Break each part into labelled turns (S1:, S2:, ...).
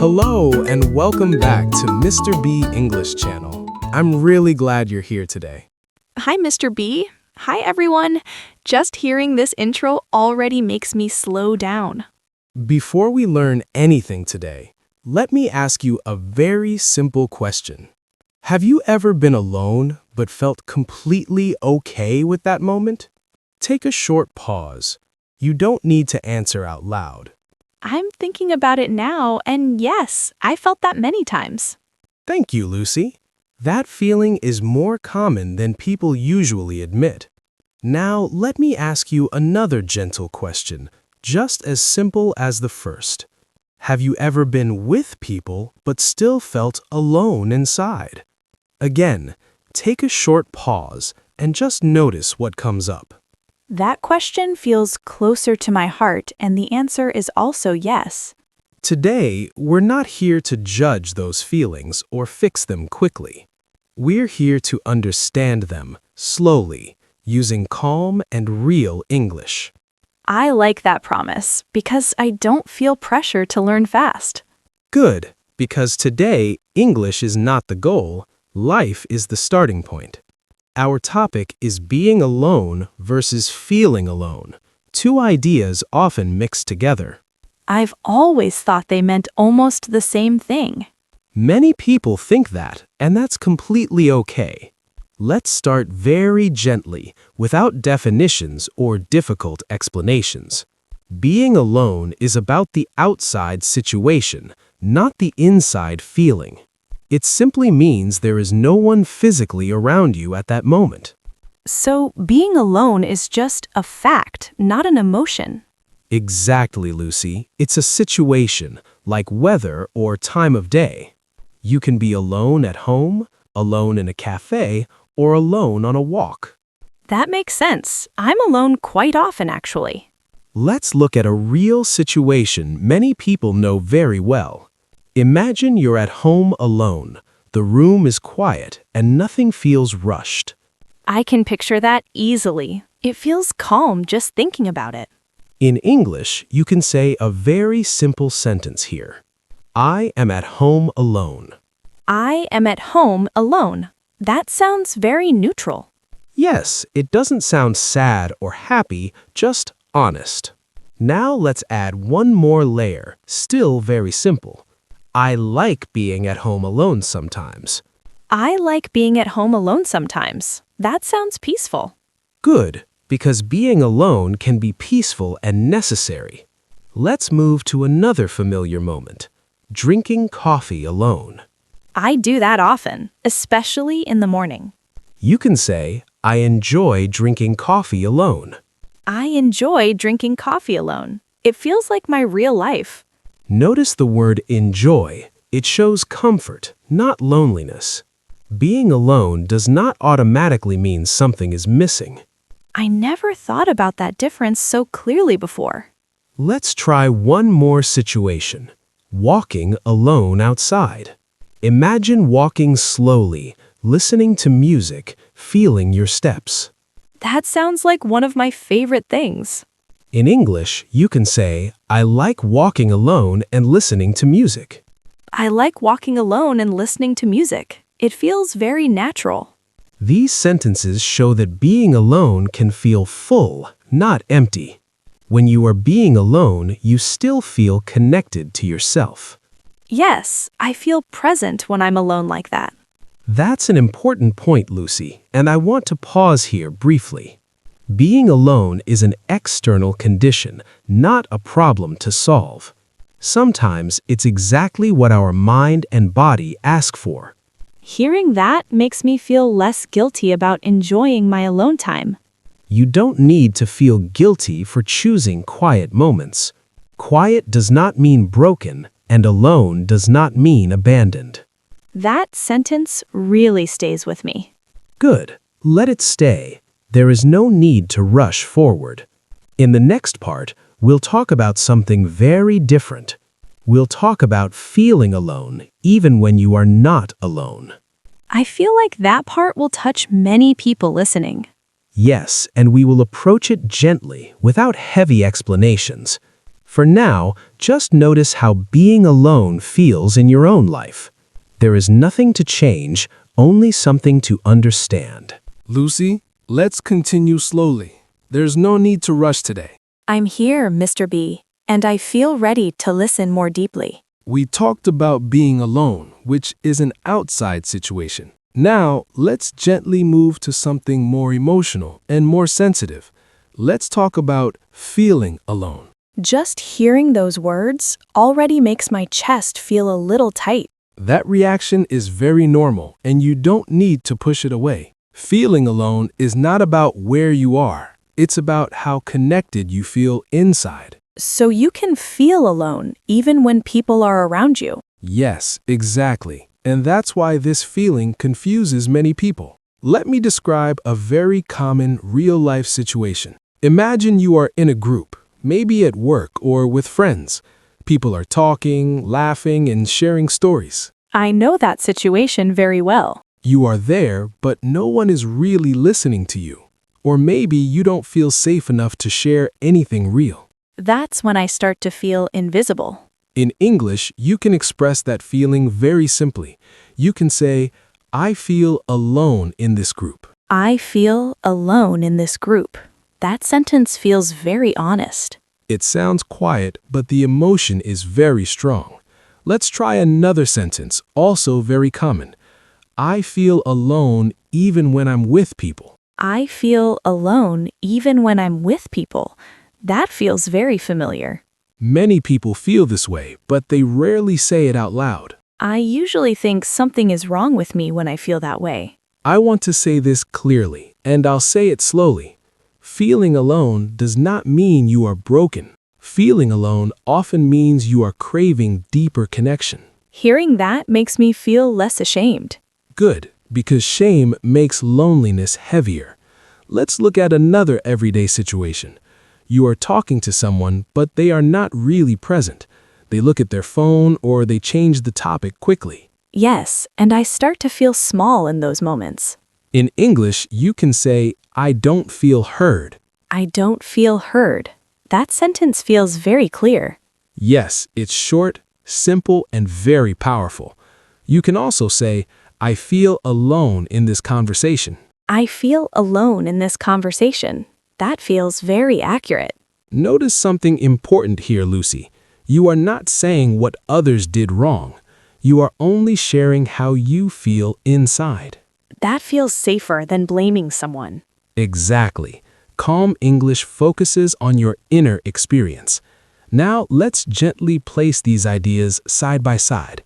S1: Hello and welcome back to MrBee.English channel. I'm really glad you're here today.
S2: Hi, Mr. B. Hi, everyone. Just hearing this intro already makes me slow down.
S1: Before we learn anything today, let me ask you a very simple question. Have you ever been alone but felt completely okay with that moment? Take a short pause. You don't need to answer out loud.
S2: I'm thinking about it now, and yes, I felt that many times.
S1: Thank you, Lucy. That feeling is more common than people usually admit. Now, let me ask you another gentle question, just as simple as the first. Have you ever been with people but still felt alone inside? Again, take a short pause and just notice what comes up.
S2: That question feels closer to my heart, and the answer is also yes.
S1: Today, we're not here to judge those feelings or fix them quickly. We're here to understand them slowly, using calm and real English.
S2: I like that promise because I don't feel pressure to learn fast.
S1: Good, because today, English is not the goal, life is the starting point. Our topic is being alone versus feeling alone, two ideas often mixed together.
S2: I've always thought they meant almost the same thing.
S1: Many people think that, and that's completely okay. Let's start very gently, without definitions or difficult explanations. Being alone is about the outside situation, not the inside feeling. It simply means there is no one physically around you at that moment.
S2: So, being alone is just a fact, not an emotion.
S1: Exactly, Lucy. It's a situation, like weather or time of day. You can be alone at home, alone in a cafe, or alone on a walk.
S2: That makes sense. I'm alone quite often, actually.
S1: Let's look at a real situation many people know very well. Imagine you're at home alone. The room is quiet and nothing feels rushed.
S2: I can picture that easily. It feels calm just thinking about it.
S1: In English, you can say a very simple sentence here. I am at home alone.
S2: I am at home alone. That sounds very neutral.
S1: Yes, it doesn't sound sad or happy, just honest. Now let's add one more layer, still very simple. I like being at home alone sometimes.
S2: I like being at home alone sometimes. That sounds peaceful.
S1: Good, because being alone can be peaceful and necessary. Let's move to another familiar moment, drinking coffee alone.
S2: I do that often, especially in the morning.
S1: You can say, I enjoy drinking coffee alone.
S2: I enjoy drinking coffee alone. It feels like my real life.
S1: Notice the word enjoy. It shows comfort, not loneliness. Being alone does not automatically mean something is missing.
S2: I never thought about that difference so clearly before.
S1: Let's try one more situation. Walking alone outside. Imagine walking slowly, listening to music, feeling your steps.
S2: That sounds like one of my favorite things.
S1: In English, you can say, I like walking alone and listening to music.
S2: I like walking alone and listening to music. It feels very natural.
S1: These sentences show that being alone can feel full, not empty. When you are being alone, you still feel connected to yourself.
S2: Yes, I feel present when I'm alone like that.
S1: That's an important point, Lucy, and I want to pause here briefly. Being alone is an external condition, not a problem to solve. Sometimes it's exactly what our mind and body ask for.
S2: Hearing that makes me feel less guilty about enjoying my alone time.
S1: You don't need to feel guilty for choosing quiet moments. Quiet does not mean broken, and alone does not mean abandoned.
S2: That sentence really stays with me.
S1: Good. Let it stay. There is no need to rush forward. In the next part, we'll talk about something very different. We'll talk about feeling alone, even when you are not alone.
S2: I feel like that part will touch many people listening.
S1: Yes, and we will approach it gently, without heavy explanations. For now, just notice how being alone feels in your own life. There is nothing to change, only something to understand.
S3: Lucy, let's continue slowly. There's no need to rush today.
S2: I'm here, Mr. B, and I feel ready to listen more deeply.
S3: We talked about being alone, which is an outside situation. Now, let's gently move to something more emotional and more sensitive. Let's talk about feeling alone.
S2: Just hearing those words already makes my chest feel a little tight.
S3: That reaction is very normal, and you don't need to push it away. Feeling alone is not about where you are. It's about how connected you feel inside.
S2: So you can feel alone even when people are around you.
S3: Yes, exactly. And that's why this feeling confuses many people. Let me describe a very common real-life situation. Imagine you are in a group, maybe at work or with friends. People are talking, laughing, and sharing stories.
S2: I know that situation very well.
S3: You are there, but no one is really listening to you. Or maybe you don't feel safe enough to share anything real.
S2: That's when I start to feel invisible.
S3: In English, you can express that feeling very simply. You can say, I feel alone in this group.
S2: I feel alone in this group. That sentence feels very honest.
S3: It sounds quiet, but the emotion is very strong. Let's try another sentence, also very common. I feel alone even when I'm with people.
S2: I feel alone even when I'm with people. That feels very familiar.
S3: Many people feel this way, but they rarely say it out loud.
S2: I usually think something is wrong with me when I feel that way.
S3: I want to say this clearly, and I'll say it slowly. Feeling alone does not mean you are broken. Feeling alone often means you are craving deeper connection.
S2: Hearing that makes me feel less ashamed.
S3: Good, because shame makes loneliness heavier. Let's look at another everyday situation. You are talking to someone, but they are not really present. They look at their phone or they change the topic quickly.
S2: Yes, and I start to feel small in those moments.
S3: In English, you can say, I don't feel heard.
S2: I don't feel heard. That sentence feels very clear.
S3: Yes, it's short, simple, and very powerful. You can also say, I feel alone in this conversation.
S2: I feel alone in this conversation. That feels very accurate.
S3: Notice something important here, Lucy. You are not saying what others did wrong. You are only sharing how you feel inside.
S2: That feels safer than blaming someone.
S3: Exactly. Calm English focuses on your inner experience. Now let's gently place these ideas side by side.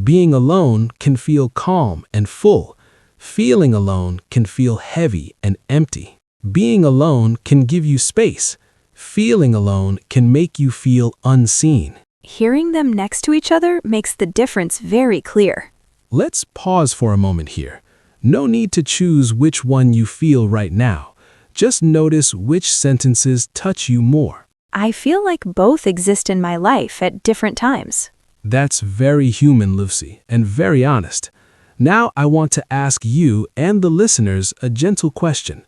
S3: Being alone can feel calm and full. Feeling alone can feel heavy and empty. Being alone can give you space. Feeling alone can make you feel unseen.
S2: Hearing them next to each other makes the difference very clear.
S3: Let's pause for a moment here. No need to choose which one you feel right now. Just notice which sentences touch you more.
S2: I feel like both exist in my life at different times.
S3: That's very human, Lucy, and very honest. Now I want to ask you and the listeners a gentle question.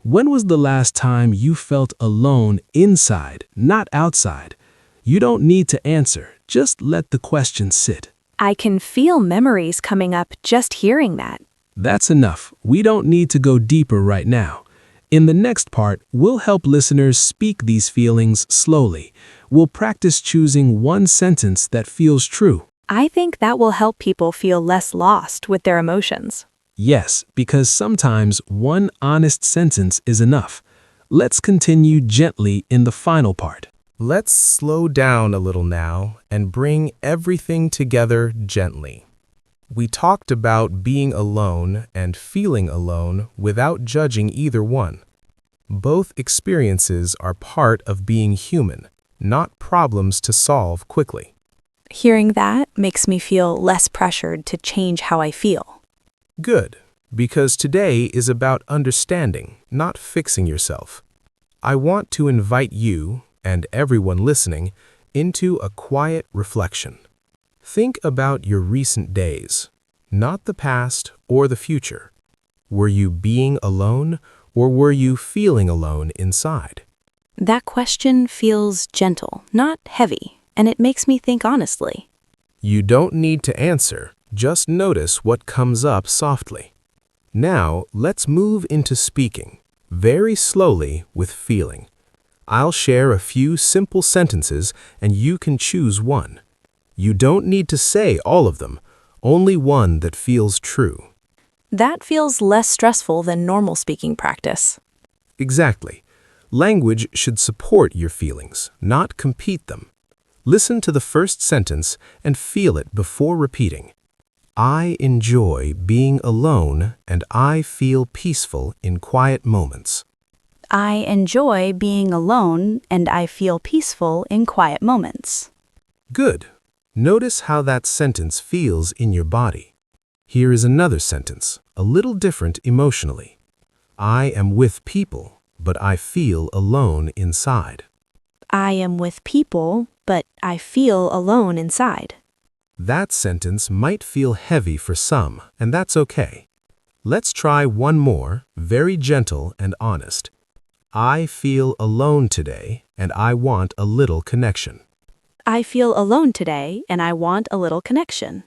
S3: When was the last time you felt alone inside, not outside? You don't need to answer, just let the question sit.
S2: I can feel memories coming up just hearing that.
S3: That's enough. We don't need to go deeper right now. In the next part, we'll help listeners speak these feelings slowly. We'll practice choosing one sentence that feels true.
S2: I think that will help people feel less lost with their emotions.
S3: Yes, because sometimes one honest sentence is enough. Let's continue gently in the final part.
S1: Let's slow down a little now and bring everything together gently. We talked about being alone and feeling alone without judging either one. Both experiences are part of being human, not problems to solve quickly.
S2: Hearing that makes me feel less pressured to change how I feel.
S1: Good, because today is about understanding, not fixing yourself. I want to invite you, and everyone listening, into a quiet reflection. Think about your recent days, not the past or the future. Were you being alone, or were you feeling alone inside?
S4: That question feels gentle, not heavy, and it makes me think honestly.
S1: You don't need to answer, just notice what comes up softly. Now, let's move into speaking, very slowly with feeling. I'll share a few simple sentences and you can choose one. You don't need to say all of them, only one that feels true.
S4: That feels less stressful than normal speaking practice.
S1: Exactly. Language should support your feelings, not compete them. Listen to the first sentence and feel it before repeating. I enjoy being alone and I feel peaceful in quiet moments.
S4: I enjoy being alone and I feel peaceful in quiet moments.
S1: Good. Notice how that sentence feels in your body. Here is another sentence, a little different emotionally. I am with people, but I feel alone inside.
S4: I am with people, but I feel alone inside.
S1: That sentence might feel heavy for some, and that's okay. Let's try one more, very gentle and honest. I feel alone today, and I want a little connection.
S4: I feel alone today and I want a little connection.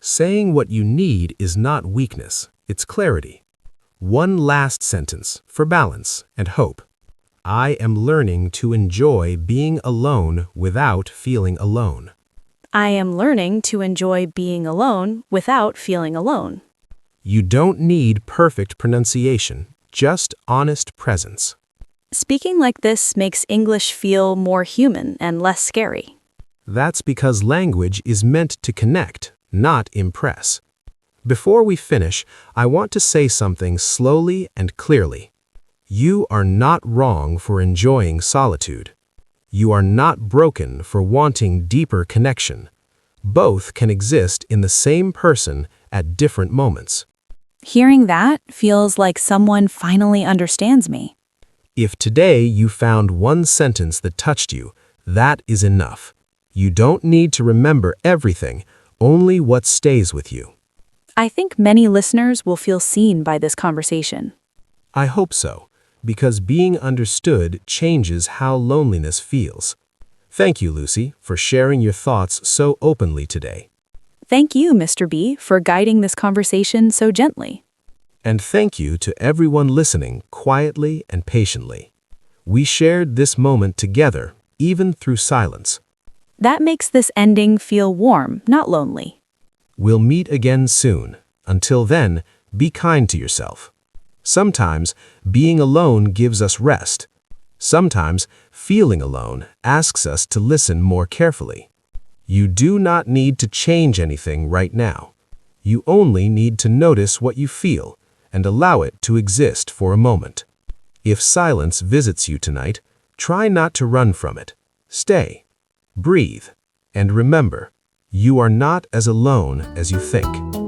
S1: Saying what you need is not weakness, it's clarity. One last sentence for balance and hope. I am learning to enjoy being alone without feeling alone.
S4: I am learning to enjoy being alone without feeling alone.
S1: You don't need perfect pronunciation, just honest presence.
S4: Speaking like this makes English feel more human and less scary.
S1: That's because language is meant to connect, not impress. Before we finish, I want to say something slowly and clearly. You are not wrong for enjoying solitude. You are not broken for wanting deeper connection. Both can exist in the same person at different moments.
S4: Hearing that feels like someone finally understands me.
S1: If today you found one sentence that touched you, that is enough. You don't need to remember everything, only what stays with you.
S4: I think many listeners will feel seen by this conversation.
S1: I hope so, because being understood changes how loneliness feels. Thank you, Lucy, for sharing your thoughts so openly today.
S4: Thank you, Mr. B, for guiding this conversation so gently.
S1: And thank you to everyone listening quietly and patiently. We shared this moment together, even through silence.
S4: That makes this ending feel warm, not lonely.
S1: We'll meet again soon. Until then, be kind to yourself. Sometimes, being alone gives us rest. Sometimes, feeling alone asks us to listen more carefully. You do not need to change anything right now. You only need to notice what you feel and allow it to exist for a moment. If silence visits you tonight, try not to run from it. Stay, breathe, and remember, you are not as alone as you think.